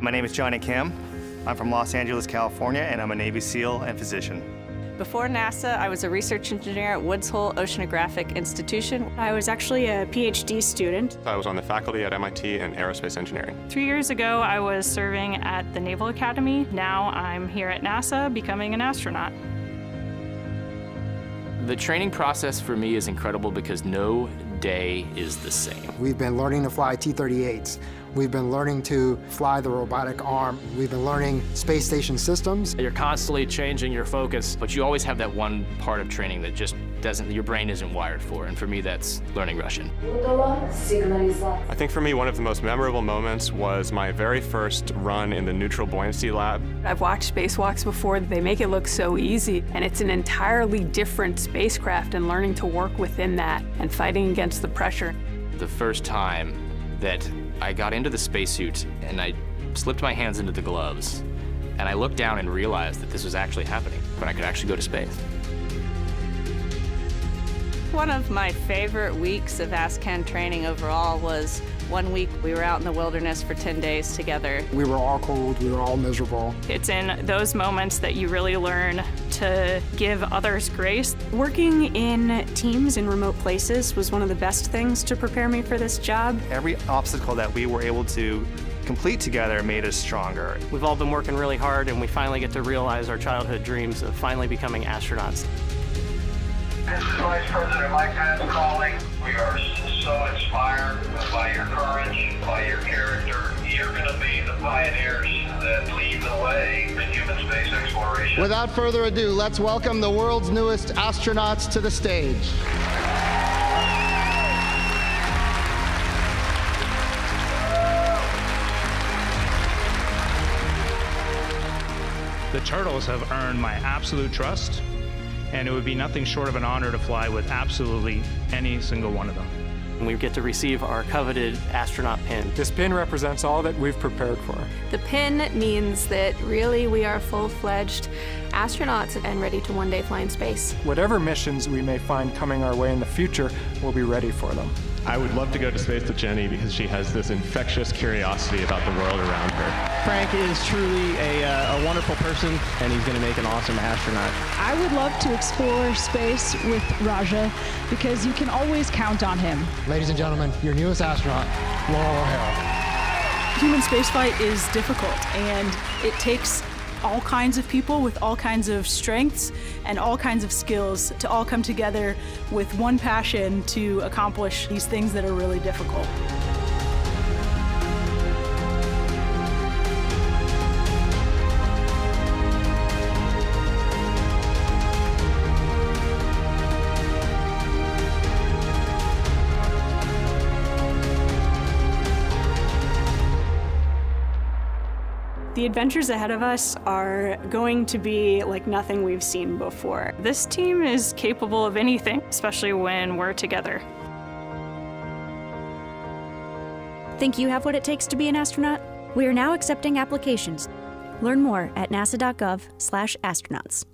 My name is Johnny Kim. I'm from Los Angeles, California, and I'm a Navy SEAL and physician. Before NASA, I was a research engineer at Woods Hole Oceanographic Institution. I was actually a PhD student. I was on the faculty at MIT in aerospace engineering. 3 years ago, I was serving at the Naval Academy. Now I'm here at NASA becoming an astronaut. The training process for me is incredible because no day is the same. We've been learning to fly T-38s. We've been learning to fly the robotic arm. We've been learning space station systems. You're constantly changing your focus, but you always have that one part of training that just doesn't, your brain isn't wired for. And for me, that's learning Russian. I think for me, one of the most memorable moments was my very first run in the neutral buoyancy lab. I've watched spacewalks before. They make it look so easy, and it's an entirely different spacecraft, and learning to work within that and fighting against the pressure. The first time that I got into the spacesuit and I slipped my hands into the gloves, and I looked down and realized that this was actually happening, but I could actually go to space. One of my favorite weeks of ASCAN training overall was one week we were out in the wilderness for 10 days together. We were all cold, we were all miserable. It's in those moments that you really learn to give others grace. Working in teams in remote places was one of the best things to prepare me for this job. Every obstacle that we were able to complete together made us stronger. We've all been working really hard, and we finally get to realize our childhood dreams of finally becoming astronauts. This is Vice President Mike Pence calling. We are so inspired by your courage, by your character. You're going to be the pioneers that lead the way in human space exploration. Without further ado, let's welcome the world's newest astronauts to the stage. The Turtles have earned my absolute trust, and it would be nothing short of an honor to fly with absolutely any single one of them. And we get to receive our coveted astronaut pin. This pin represents all that we've prepared for. The pin means that really we are full-fledged astronauts and ready to one day fly in space. Whatever missions we may find coming our way in the future, we'll be ready for them. I would love to go to space with Jenny because she has this infectious curiosity about the world around her. Frank is truly a wonderful person, and he's going to make an awesome astronaut. I would love to explore space with Raja because you can always count on him. Ladies and gentlemen, your newest astronaut, Laurel O'Hara. Human spaceflight is difficult, and it takes all kinds of people with all kinds of strengths and all kinds of skills to all come together with one passion to accomplish these things that are really difficult. The adventures ahead of us are going to be like nothing we've seen before. This team is capable of anything, especially when we're together. Think you have what it takes to be an astronaut? We are now accepting applications. Learn more at nasa.gov/astronauts.